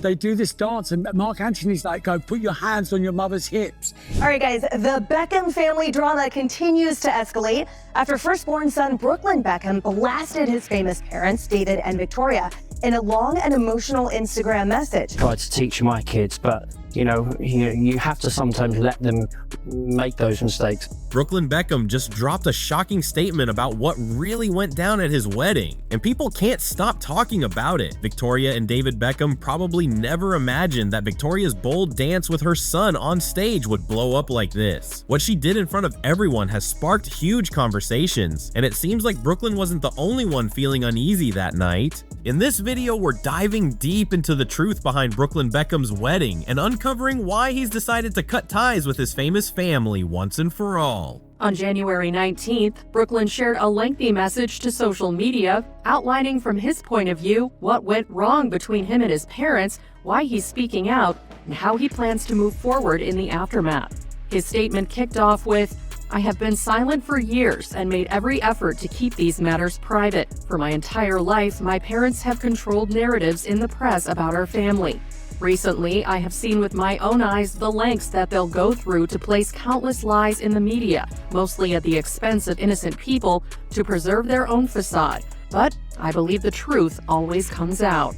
they do this dance and Mark Antony's like, go put your hands on your mother's hips. All right, guys, the Beckham family drama continues to escalate after firstborn son Brooklyn Beckham blasted his famous parents, David and Victoria, in a long and emotional Instagram message. Try to teach my kids, but you have to sometimes let them make those mistakes. Brooklyn Beckham just dropped a shocking statement about what really went down at his wedding, and people can't stop talking about it. Victoria and David Beckham probably never imagined that Victoria's bold dance with her son on stage would blow up like this. What she did in front of everyone has sparked huge conversations, and it seems like Brooklyn wasn't the only one feeling uneasy that night. In this video, we're diving deep into the truth behind Brooklyn Beckham's wedding and uncovering why he's decided to cut ties with his famous family once and for all. On January 19th, Brooklyn shared a lengthy message to social media outlining from his point of view what went wrong between him and his parents, why he's speaking out, and how he plans to move forward in the aftermath. His statement kicked off with, "I have been silent for years and made every effort to keep these matters private. For my entire life, my parents have controlled narratives in the press about our family. Recently, I have seen with my own eyes the lengths that they'll go through to place countless lies in the media, mostly at the expense of innocent people, to preserve their own facade. But I believe the truth always comes out."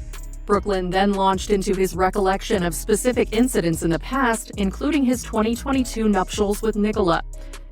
Brooklyn then launched into his recollection of specific incidents in the past, including his 2022 nuptials with Nicola.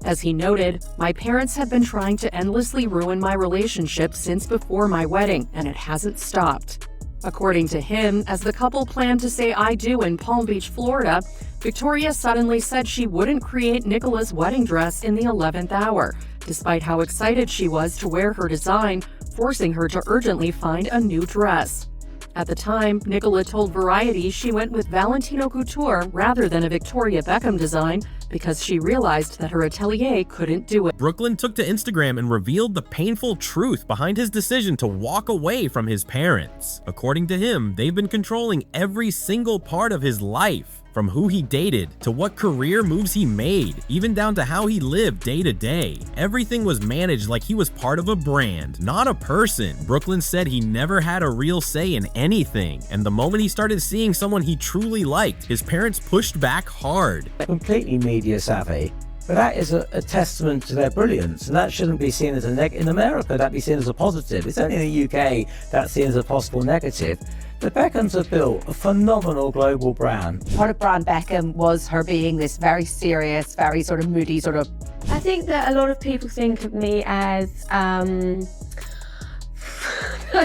As he noted, "My parents have been trying to endlessly ruin my relationship since before my wedding, and it hasn't stopped." According to him, as the couple planned to say "I do" in Palm Beach, Florida, Victoria suddenly said she wouldn't create Nicola's wedding dress in the 11th hour, despite how excited she was to wear her design, forcing her to urgently find a new dress. At the time, Nicola told Variety she went with Valentino Couture rather than a Victoria Beckham design because she realized that her atelier couldn't do it. Brooklyn took to Instagram and revealed the painful truth behind his decision to walk away from his parents. According to him, they've been controlling every single part of his life, from who he dated to what career moves he made, even down to how he lived day to day. Everything was managed like he was part of a brand, not a person. Brooklyn said he never had a real say in anything, and the moment he started seeing someone he truly liked, his parents pushed back hard. Completely media savvy, but that is a testament to their brilliance, and that shouldn't be seen as a negative. In America, that'd be seen as a positive. It's only in the UK that's seen as a possible negative. The Beckhams have built a phenomenal global brand. Part of brand Beckham was her being this very serious, very sort of moody sort of... I think that a lot of people think of me as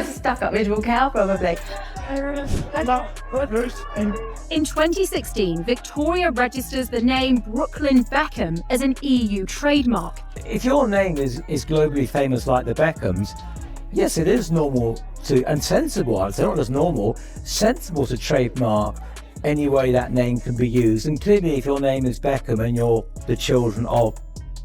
stuck-up miserable cow, probably. In 2016, Victoria registers the name Brooklyn Beckham as an EU trademark. If your name is globally famous like the Beckhams, yes, it is normal to, and sensible, I'd say, not just normal, sensible to trademark any way that name can be used. And clearly, if your name is Beckham and you're the children of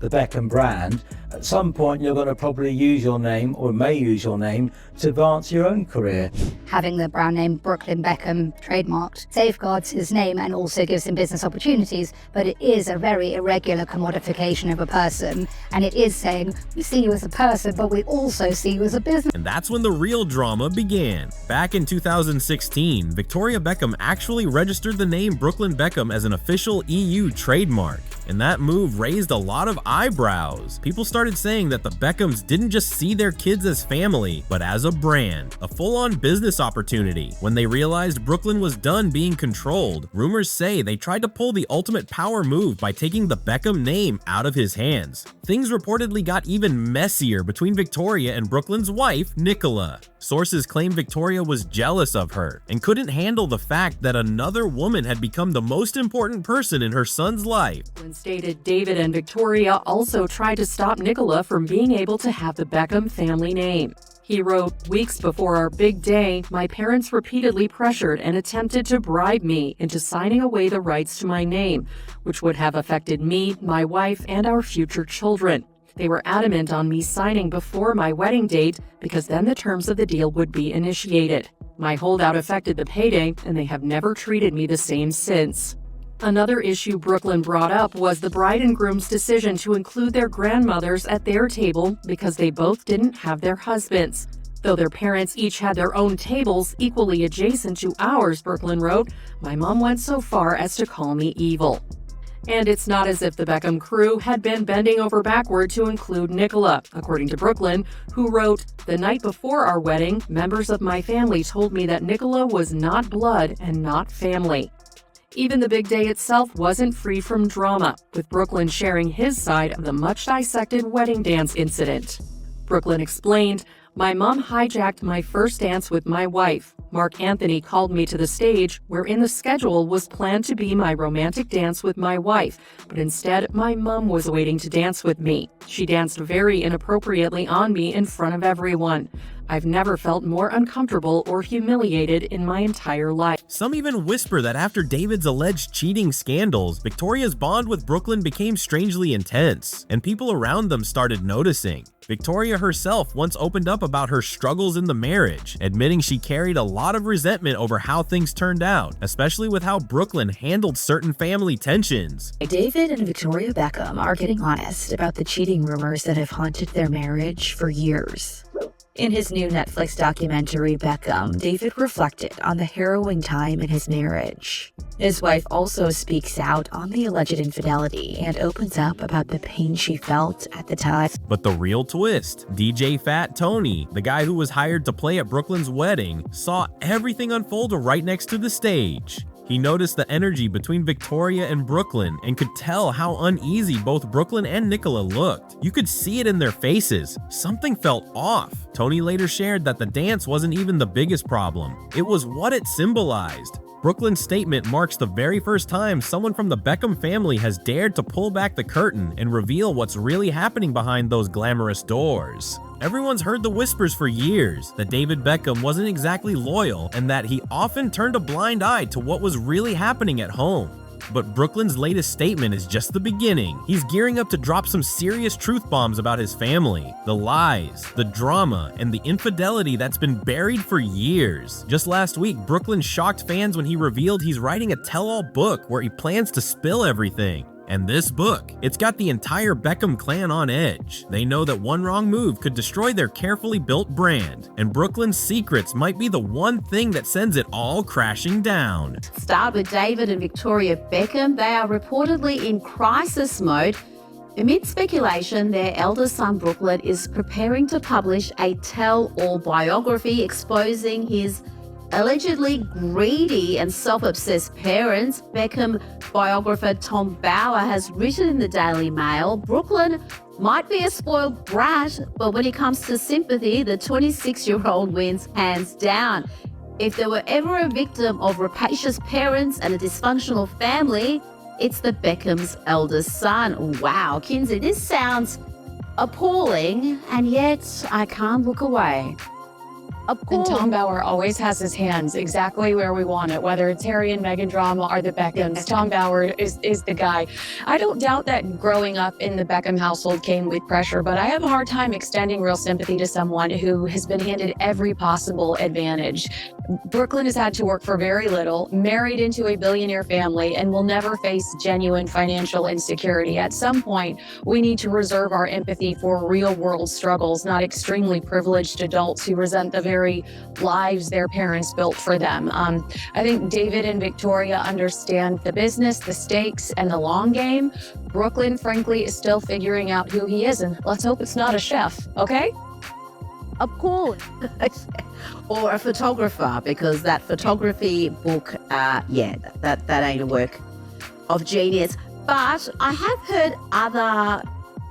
the Beckham brand, at some point you're going to probably use your name, or may use your name, to advance your own career. Having the brand name Brooklyn Beckham trademarked safeguards his name and also gives him business opportunities, but it is a very irregular commodification of a person, and it is saying, we see you as a person, but we also see you as a business. And that's when the real drama began. Back in 2016, Victoria Beckham actually registered the name Brooklyn Beckham as an official EU trademark. And that move raised a lot of eyebrows. People started saying that the Beckhams didn't just see their kids as family, but as a brand, a full-on business opportunity. When they realized Brooklyn was done being controlled, rumors say they tried to pull the ultimate power move by taking the Beckham name out of his hands. Things reportedly got even messier between Victoria and Brooklyn's wife, Nicola. Sources claim Victoria was jealous of her and couldn't handle the fact that another woman had become the most important person in her son's life. When stated David and Victoria also tried to stop Nicola from being able to have the Beckham family name. He wrote, "Weeks before our big day, my parents repeatedly pressured and attempted to bribe me into signing away the rights to my name, which would have affected me, my wife, and our future children. They were adamant on me signing before my wedding date because then the terms of the deal would be initiated. My holdout affected the payday, and they have never treated me the same since." Another issue Brooklyn brought up was the bride and groom's decision to include their grandmothers at their table because they both didn't have their husbands. Though their parents each had their own tables equally adjacent to ours, Brooklyn wrote, my mom went so far as to call me evil. And it's not as if the Beckham crew had been bending over backward to include Nicola, according to Brooklyn, who wrote, the night before our wedding, members of my family told me that Nicola was not blood and not family. Even the big day itself wasn't free from drama, with Brooklyn sharing his side of the much-dissected wedding dance incident. Brooklyn explained, my mom hijacked my first dance with my wife. Mark Anthony called me to the stage, where in the schedule was planned to be my romantic dance with my wife, but instead my mom was waiting to dance with me. She danced very inappropriately on me in front of everyone. I've never felt more uncomfortable or humiliated in my entire life. Some even whisper that after David's alleged cheating scandals, Victoria's bond with Brooklyn became strangely intense, and people around them started noticing. Victoria herself once opened up about her struggles in the marriage, admitting she carried a lot of resentment over how things turned out, especially with how Brooklyn handled certain family tensions. David and Victoria Beckham are getting honest about the cheating rumors that have haunted their marriage for years. In his new Netflix documentary, Beckham, David reflected on the harrowing time in his marriage. His wife also speaks out on the alleged infidelity and opens up about the pain she felt at the time. But the real twist, DJ Fat Tony, the guy who was hired to play at Brooklyn's wedding, saw everything unfold right next to the stage. He noticed the energy between Victoria and Brooklyn and could tell how uneasy both Brooklyn and Nicola looked. You could see it in their faces. Something felt off. Tony later shared that the dance wasn't even the biggest problem. It was what it symbolized. Brooklyn's statement marks the very first time someone from the Beckham family has dared to pull back the curtain and reveal what's really happening behind those glamorous doors. Everyone's heard the whispers for years that David Beckham wasn't exactly loyal and that he often turned a blind eye to what was really happening at home. But Brooklyn's latest statement is just the beginning. He's gearing up to drop some serious truth bombs about his family, the lies, the drama, and the infidelity that's been buried for years. Just last week, Brooklyn shocked fans when he revealed he's writing a tell-all book where he plans to spill everything. And this book, it's got the entire Beckham clan on edge. They know that one wrong move could destroy their carefully built brand, and Brooklyn's secrets might be the one thing that sends it all crashing down. Start with David and Victoria Beckham. They are reportedly in crisis mode. Amid speculation, their eldest son Brooklyn is preparing to publish a tell-all biography exposing his allegedly greedy and self-obsessed parents. Beckham biographer Tom Bauer has written in the Daily Mail, Brooklyn might be a spoiled brat, but when it comes to sympathy, the 26-year-old wins hands down. If there were ever a victim of rapacious parents and a dysfunctional family, it's the Beckham's eldest son. Wow, Kinsey, this sounds appalling, and yet I can't look away. And Tom Bauer always has his hands exactly where we want it, whether it's Harry and Meghan drama or the Beckhams. Tom Bauer is the guy. I don't doubt that growing up in the Beckham household came with pressure, but I have a hard time extending real sympathy to someone who has been handed every possible advantage. Brooklyn has had to work for very little, married into a billionaire family, and will never face genuine financial insecurity. At some point, we need to reserve our empathy for real-world struggles, not extremely privileged adults who resent the very lives their parents built for them. I think David and Victoria understand the business, the stakes, and the long game. Brooklyn, frankly, is still figuring out who he is, and let's hope it's not a chef, okay? Of course. Or a photographer, because that photography book, that ain't a work of genius. But I have heard other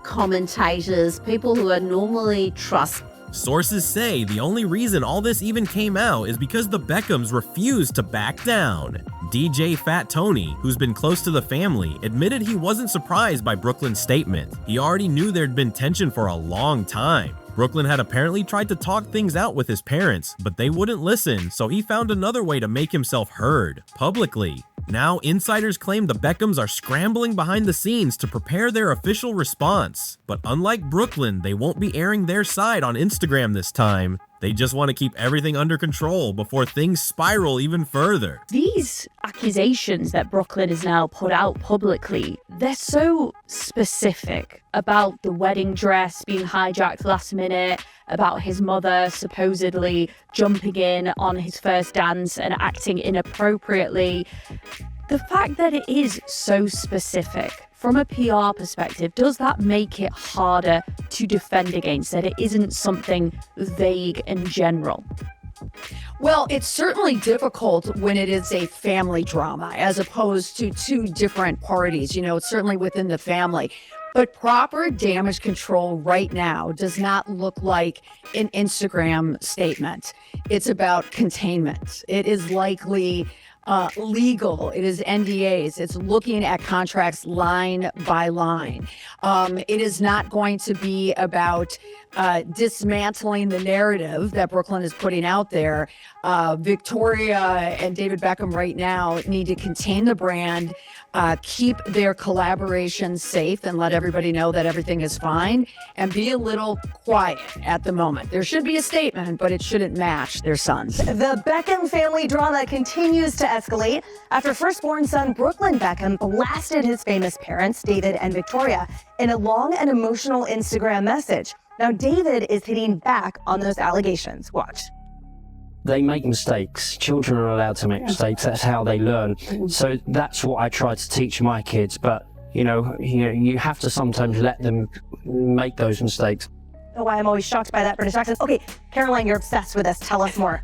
commentators, people who are normally trusted. Sources say the only reason all this even came out is because the Beckhams refused to back down. DJ Fat Tony, who's been close to the family, admitted he wasn't surprised by Brooklyn's statement. He already knew there'd been tension for a long time. Brooklyn had apparently tried to talk things out with his parents, but they wouldn't listen, so he found another way to make himself heard, publicly. Now, insiders claim the Beckhams are scrambling behind the scenes to prepare their official response. But unlike Brooklyn, they won't be airing their side on Instagram this time. They just want to keep everything under control before things spiral even further. These accusations that Brooklyn has now put out publicly, they're so specific about the wedding dress being hijacked last minute, about his mother supposedly jumping in on his first dance and acting inappropriately. The fact that it is so specific from a PR perspective, does that make it harder to defend against, that it isn't something vague and general? Well, it's certainly difficult when it is a family drama as opposed to two different parties. You know, it's certainly within the family. But proper damage control right now does not look like an Instagram statement. It's about containment. It is likely legal. It is NDAs. It's looking at contracts line by line. It is not going to be about dismantling the narrative that Brooklyn is putting out there. Victoria and David Beckham right now need to contain the brand, keep their collaboration safe and let everybody know that everything is fine, and be a little quiet at the moment. There should be a statement, but it shouldn't match their sons. The Beckham family drama continues to escalate after firstborn son Brooklyn Beckham blasted his famous parents, David and Victoria, in a long and emotional Instagram message. Now, David is hitting back on those allegations. Watch. They make mistakes. Children are allowed to make mistakes. That's how they learn. So that's what I try to teach my kids. But, you have to sometimes let them make those mistakes. Why I'm always shocked by that British accent. Okay, Caroline, you're obsessed with this. Tell us more.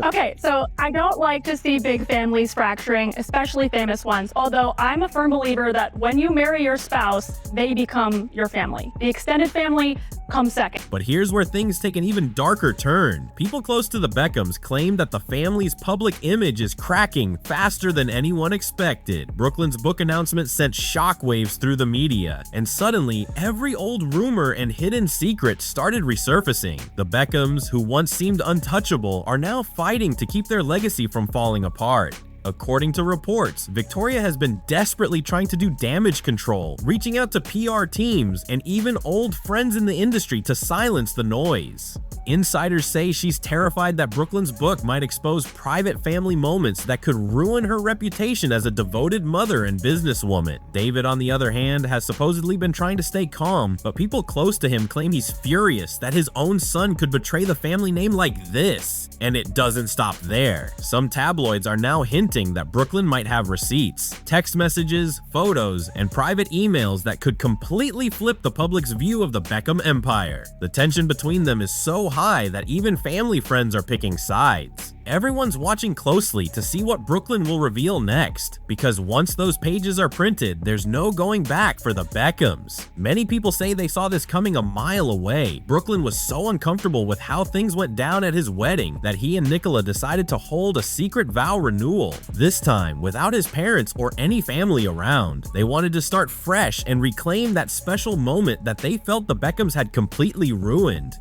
Okay, so I don't like to see big families fracturing, especially famous ones, although I'm a firm believer that when you marry your spouse, they become your family. The extended family comes second. But here's where things take an even darker turn. People close to the Beckhams claim that the family's public image is cracking faster than anyone expected. Brooklyn's book announcement sent shockwaves through the media, and suddenly every old rumor and hidden secret started resurfacing. The Beckhams, who once seemed untouchable, are now fighting to keep their legacy from falling apart. According to reports, Victoria has been desperately trying to do damage control, reaching out to PR teams and even old friends in the industry to silence the noise. Insiders say she's terrified that Brooklyn's book might expose private family moments that could ruin her reputation as a devoted mother and businesswoman. David, on the other hand, has supposedly been trying to stay calm, but people close to him claim he's furious that his own son could betray the family name like this. And it doesn't stop there. Some tabloids are now hinting that Brooklyn might have receipts, text messages, photos, and private emails that could completely flip the public's view of the Beckham empire. The tension between them is so high that even family friends are picking sides. Everyone's watching closely to see what Brooklyn will reveal next, because once those pages are printed, there's no going back for the Beckhams. Many people say they saw this coming a mile away. Brooklyn was so uncomfortable with how things went down at his wedding that he and Nicola decided to hold a secret vow renewal. This time, without his parents or any family around. They wanted to start fresh and reclaim that special moment that they felt the Beckhams had completely ruined.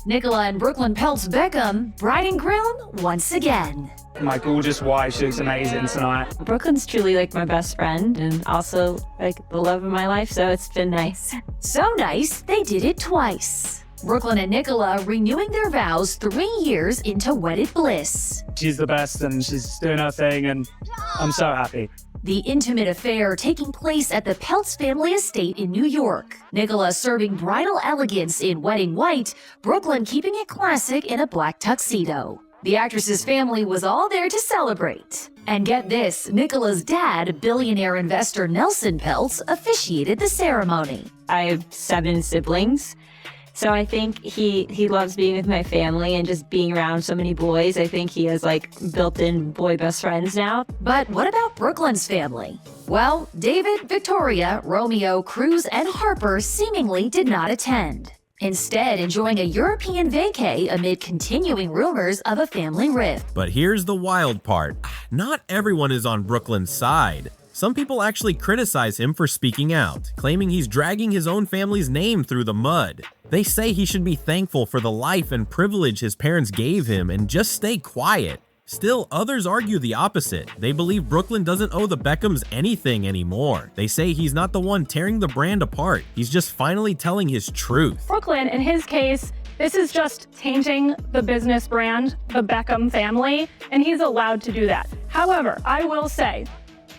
Nicola and Brooklyn pelts Beckham, bride and groom once again. My gorgeous wife, she looks amazing tonight. Brooklyn's truly like my best friend and also like the love of my life, so it's been nice. So nice, they did it twice. Brooklyn and Nicola renewing their vows 3 years into wedded bliss. She's the best and she's doing her thing and I'm so happy. The intimate affair taking place at the Peltz family estate in New York. Nicola serving bridal elegance in wedding white, Brooklyn keeping it classic in a black tuxedo. The actress's family was all there to celebrate. And get this, Nicola's dad, billionaire investor Nelson Peltz, officiated the ceremony. I have 7 siblings. So I think he loves being with my family and just being around so many boys. I think he has like built-in boy best friends now. But what about Brooklyn's family? Well, David, Victoria, Romeo, Cruz, and Harper seemingly did not attend. Instead, enjoying a European vacay amid continuing rumors of a family rift. But here's the wild part. Not everyone is on Brooklyn's side. Some people actually criticize him for speaking out, claiming he's dragging his own family's name through the mud. They say he should be thankful for the life and privilege his parents gave him and just stay quiet. Still, others argue the opposite. They believe Brooklyn doesn't owe the Beckhams anything anymore. They say he's not the one tearing the brand apart. He's just finally telling his truth. Brooklyn, in his case, this is just tainting the business brand, the Beckham family, and he's allowed to do that. However, I will say,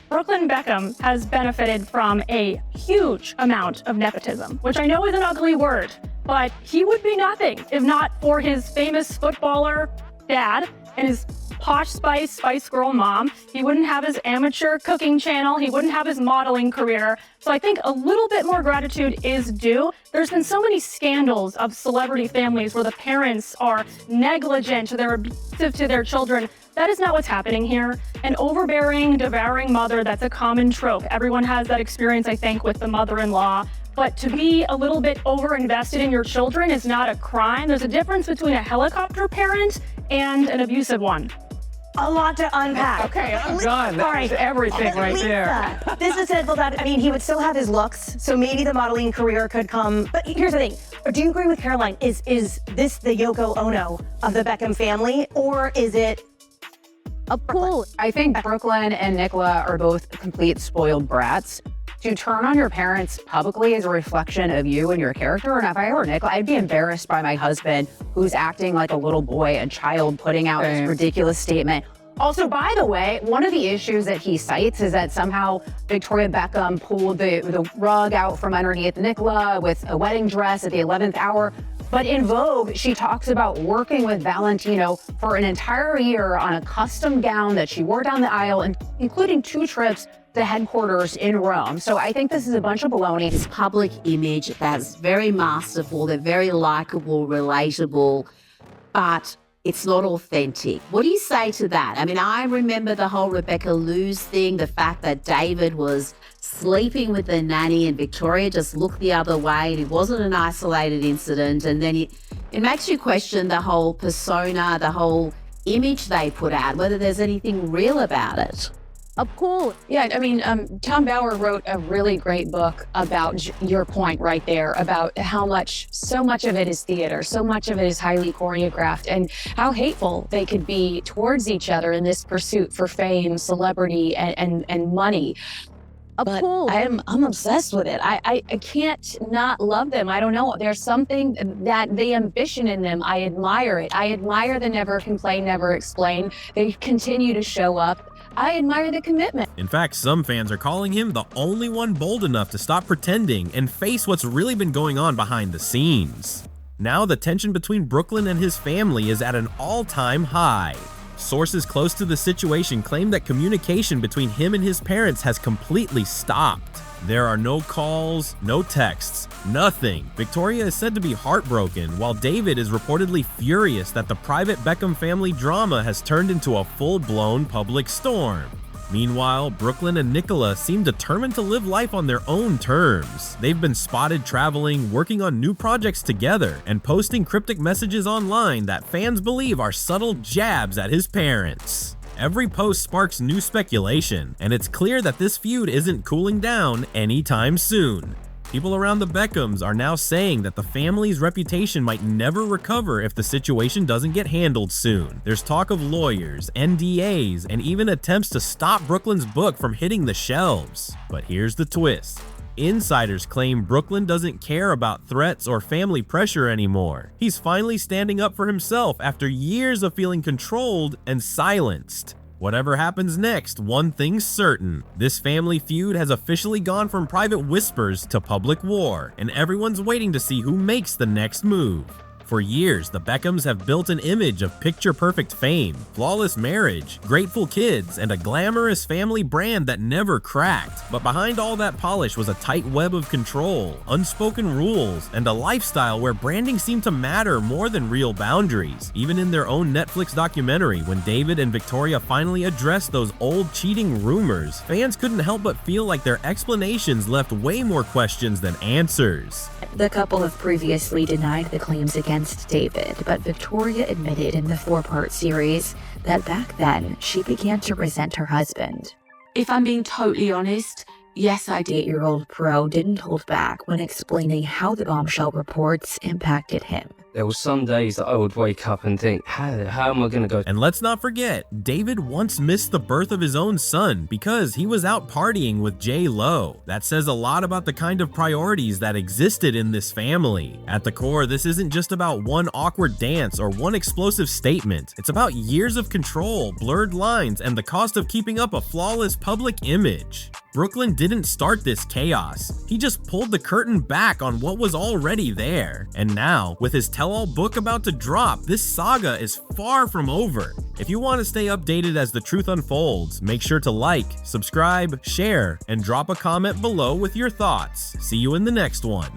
Brooklyn Beckham has benefited from a huge amount of nepotism, which I know is an ugly word, but he would be nothing if not for his famous footballer dad and his posh Spice Girl mom. He wouldn't have his amateur cooking channel. He wouldn't have his modeling career. So I think a little bit more gratitude is due. There's been so many scandals of celebrity families where the parents are negligent, they're abusive to their children. That is not what's happening here. An overbearing, devouring mother, that's a common trope. Everyone has that experience, I think, with the mother-in-law. But to be a little bit over-invested in your children is not a crime. There's a difference between a helicopter parent and an abusive one. A lot to unpack. Okay, I'm done. That was everything right there. This is simple that, I mean, he would still have his looks, so maybe the modeling career could come. But here's the thing. Do you agree with Caroline? Is this the Yoko Ono of the Beckham family, or is it course. I think Brooklyn and Nicola are both complete spoiled brats. To turn on your parents publicly is a reflection of you and your character. And if I were Nicola, I'd be embarrassed by my husband who's acting like a little boy, a child, putting out this ridiculous statement. Also, by the way, one of the issues that he cites is that somehow Victoria Beckham pulled the rug out from underneath Nicola with a wedding dress at the 11th hour. But in Vogue, she talks about working with Valentino for an entire year on a custom gown that she wore down the aisle, including 2 trips to headquarters in Rome. So I think this is a bunch of baloney. This public image that's very masterful, they're very likable, relatable, but it's not authentic. What do you say to that? I mean, I remember the whole Rebecca Luz thing, the fact that David was sleeping with the nanny and Victoria just looked the other way and it wasn't an isolated incident. And then it makes you question the whole persona, the whole image they put out, whether there's anything real about it. Of course. Yeah, I mean, Tom Bauer wrote a really great book about your point right there, about how so much of it is theater, so much of it is highly choreographed, and how hateful they could be towards each other in this pursuit for fame, celebrity, and money. But I'm obsessed with it. I can't not love them. I don't know. There's something that the ambition in them. I admire it. I admire the never complain, never explain. They continue to show up. I admire the commitment. In fact, some fans are calling him the only one bold enough to stop pretending and face what's really been going on behind the scenes. Now the tension between Brooklyn and his family is at an all-time high. Sources close to the situation claim that communication between him and his parents has completely stopped. There are no calls, no texts, nothing. Victoria is said to be heartbroken, while David is reportedly furious that the private Beckham family drama has turned into a full-blown public storm. Meanwhile, Brooklyn and Nicola seem determined to live life on their own terms. They've been spotted traveling, working on new projects together, and posting cryptic messages online that fans believe are subtle jabs at his parents. Every post sparks new speculation, and it's clear that this feud isn't cooling down anytime soon. People around the Beckhams are now saying that the family's reputation might never recover if the situation doesn't get handled soon. There's talk of lawyers, NDAs, and even attempts to stop Brooklyn's book from hitting the shelves. But here's the twist. Insiders claim Brooklyn doesn't care about threats or family pressure anymore. He's finally standing up for himself after years of feeling controlled and silenced. Whatever happens next, one thing's certain. This family feud has officially gone from private whispers to public war, and everyone's waiting to see who makes the next move. For years, the Beckhams have built an image of picture-perfect fame, flawless marriage, grateful kids, and a glamorous family brand that never cracked. But behind all that polish was a tight web of control, unspoken rules, and a lifestyle where branding seemed to matter more than real boundaries. Even in their own Netflix documentary, when David and Victoria finally addressed those old cheating rumors, fans couldn't help but feel like their explanations left way more questions than answers. The couple have previously denied the claims against David, but Victoria admitted in the 4-part series that back then she began to resent her husband. If I'm being totally honest, yes, I did. 8-year-old pro didn't hold back when explaining how the bombshell reports impacted him. There were some days that I would wake up and think, how am I going to go? And let's not forget, David once missed the birth of his own son because he was out partying with J-Lo. That says a lot about the kind of priorities that existed in this family. At the core, this isn't just about one awkward dance or one explosive statement. It's about years of control, blurred lines, and the cost of keeping up a flawless public image. Brooklyn didn't start this chaos. He just pulled the curtain back on what was already there. And now, with his tell-all book about to drop, this saga is far from over. If you want to stay updated as the truth unfolds, make sure to like, subscribe, share, and drop a comment below with your thoughts. See you in the next one.